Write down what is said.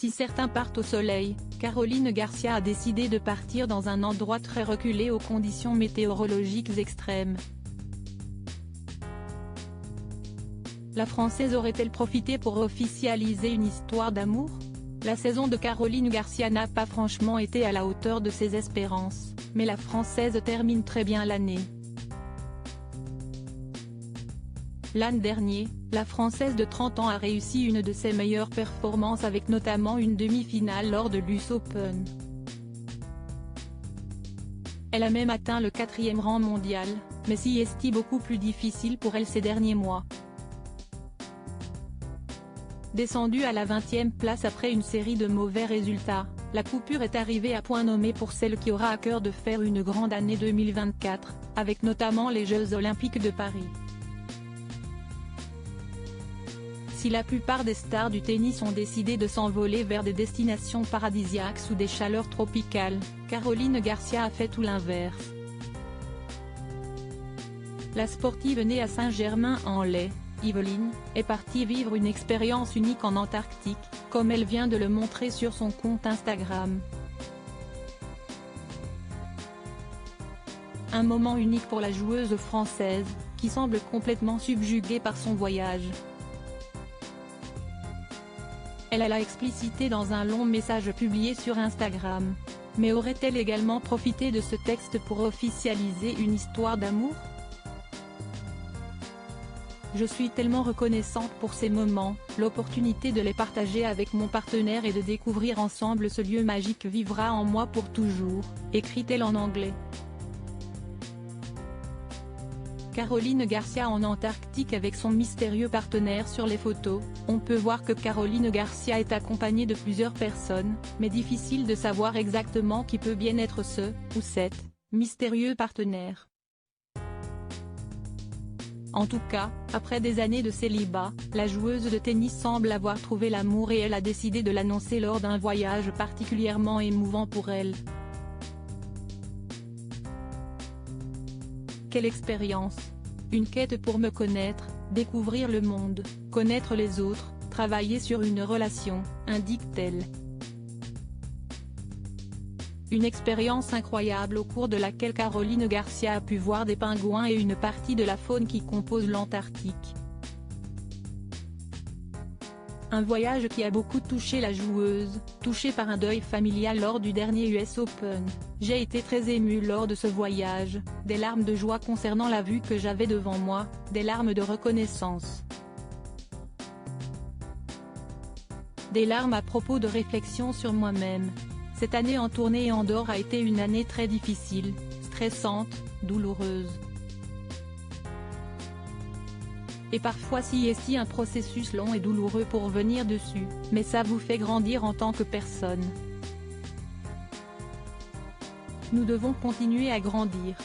Si certains partent au soleil, Caroline Garcia a décidé de partir dans un endroit très reculé aux conditions météorologiques extrêmes. La Française aurait-elle profité pour officialiser une histoire d'amour? La saison de Caroline Garcia n'a pas franchement été à la hauteur de ses espérances, mais la Française termine très bien l'année. L'an dernier, la Française de 30 ans a réussi une de ses meilleures performances avec notamment une demi-finale lors de l'US Open. Elle a même atteint le 4e rang mondial, mais s'y est beaucoup plus difficile pour elle ces derniers mois. Descendue à la 20e place après une série de mauvais résultats, la coupure est arrivée à point nommé pour celle qui aura à cœur de faire une grande année 2024, avec notamment les Jeux Olympiques de Paris. Si la plupart des stars du tennis ont décidé de s'envoler vers des destinations paradisiaques sous des chaleurs tropicales, Caroline Garcia a fait tout l'inverse. La sportive née à Saint-Germain-en-Laye, Yvelines, est partie vivre une expérience unique en Antarctique, comme elle vient de le montrer sur son compte Instagram. Un moment unique pour la joueuse française, qui semble complètement subjuguée par son voyage. Elle l'a explicité dans un long message publié sur Instagram. Mais aurait-elle également profité de ce texte pour officialiser une histoire d'amour? Je suis tellement reconnaissante pour ces moments, l'opportunité de les partager avec mon partenaire et de découvrir ensemble ce lieu magique vivra en moi pour toujours, écrit-elle en anglais. Caroline Garcia en Antarctique avec son mystérieux partenaire. Sur les photos, on peut voir que Caroline Garcia est accompagnée de plusieurs personnes, mais difficile de savoir exactement qui peut bien être ce, ou cette, mystérieux partenaire. En tout cas, après des années de célibat, la joueuse de tennis semble avoir trouvé l'amour et elle a décidé de l'annoncer lors d'un voyage particulièrement émouvant pour elle. Quelle expérience! Une quête pour me connaître, découvrir le monde, connaître les autres, travailler sur une relation, indique-t-elle. Une expérience incroyable au cours de laquelle Caroline Garcia a pu voir des pingouins et une partie de la faune qui compose l'Antarctique. Un voyage qui a beaucoup touché la joueuse, touchée par un deuil familial lors du dernier US Open. J'ai été très émue lors de ce voyage, des larmes de joie concernant la vue que j'avais devant moi, des larmes de reconnaissance. Des larmes à propos de réflexion sur moi-même. Cette année en tournée et en dehors a été une année très difficile, stressante, douloureuse. Et parfois si un processus long et douloureux pour venir dessus, mais ça vous fait grandir en tant que personne. Nous devons continuer à grandir.